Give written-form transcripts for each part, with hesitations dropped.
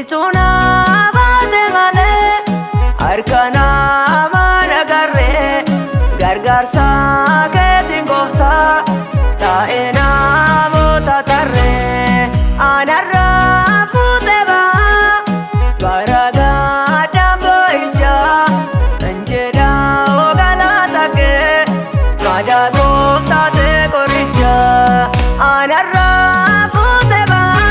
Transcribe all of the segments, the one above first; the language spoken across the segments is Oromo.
Situna baate malee harkana mana garree gargaarsa keetiin gooftaa taa'ee namoota tarree anarraa fuutee ba'a bara gaadhaan boo'ichaa injedha galata kee maadaa gooftaa ta'e qorichaa anarraa fuutee ba'a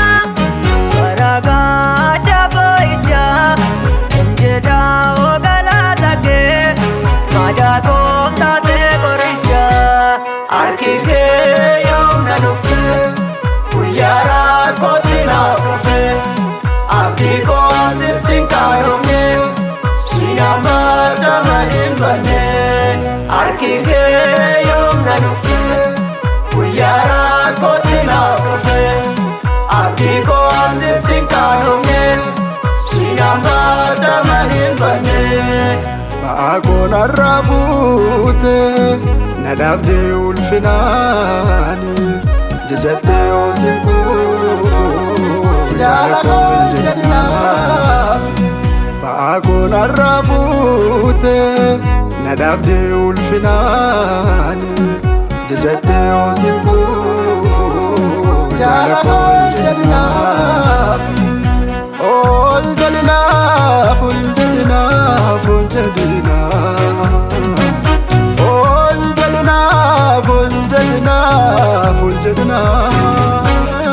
bara gaadhaan boo'ichaa injedha galata kee maadaa gooftaa ta'e qorichaa harki kee yoomna dhufee guyyaa rakkootti naaf dhufee abdii koo asittiin kaayofee sinamata maleen bannee harki kee yoomna dhufee guyyaa rakkootti naaf dhufee abdii koo asittiin kaayofee sinamata maleen bannee ba'aa koonarraa fuutee na dhaabdee ulfinaani jajadhee osin jaalakoo jedhinaaf ba'aa koonarraa fuutee na dhaabdee ulfinaani jajadhee osin jaalakoo jedhinaaf ol jedhinaaf ol jedhinaaf ol jedhinaaf ol jedhinaaf ol jedhinaaf ol jedhinaaf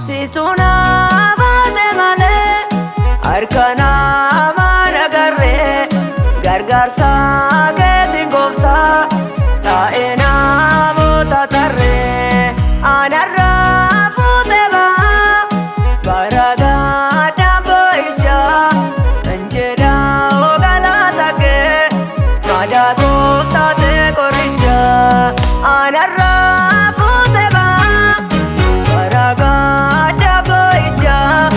Situna baate malee harkana mana garree gargaarsa keetiin gooftaa taa'ee namoota tarree anarraa fuutee ba'a bara gaadhaan boo'ichaa injedha galata kee maadaa gooftaa ta'e qorichaa anarraa fuutee ba'a bara gaadhaan boo'ichaa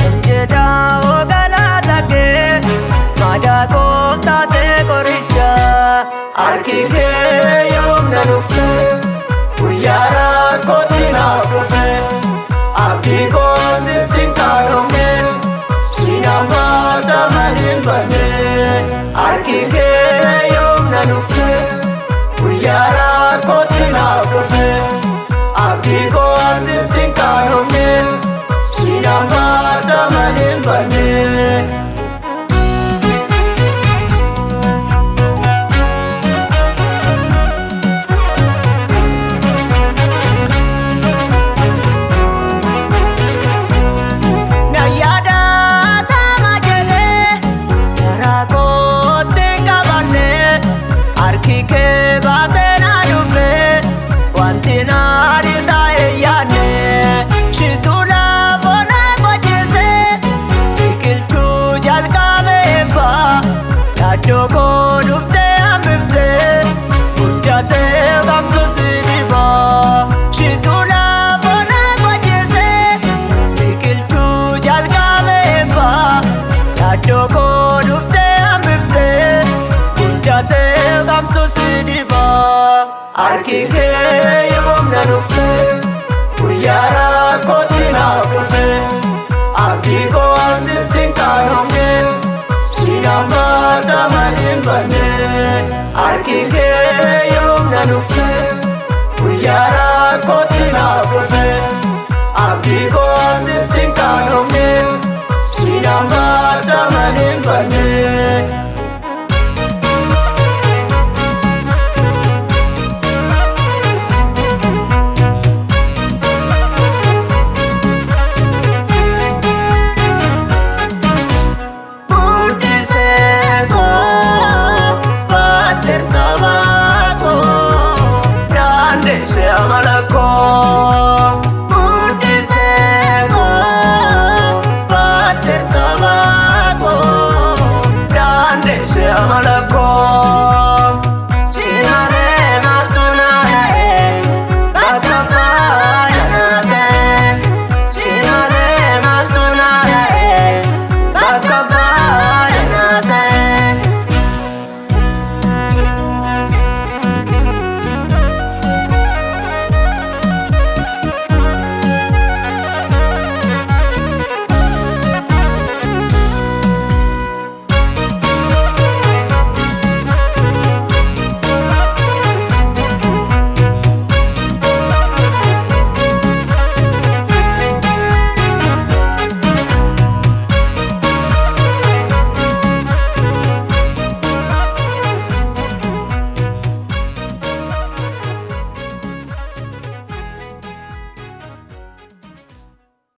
injedha galata kee maadaa gooftaa ta'e qorichaa harki kee yoomna dhufee guyyaa rakkootti naaf dhufee abdii koo asittiin kaayofee sinamata maleen bannee harki kee yoomna dhufee guyyaa rakkootti naaf dhufee abdii koo asittiin kaayofee sinamata maleen bannee kee baatee na dhufe wanti naari taa'e yaadne shituu laafoo na qochise biqiltuu jalqabee baa yaaddoo koo dhuftee hambiftee guddatee qabdu si dhibaa shituu laafoo na qochise biqiltuu jalqabee baa yaaddoo koo dhuftee hambiftee guddatee qabdu si dhibaa harki kee yoomna dhufee guyyaa rakkootti naaf dhufee abdii koo asittiin kaayofee sinamata maleen bannee harki kee yoomna dhufee guyyaa rakkootti naaf dhufe abdii koo sittiin kaanofne siinaan baata malee hin banne. Malako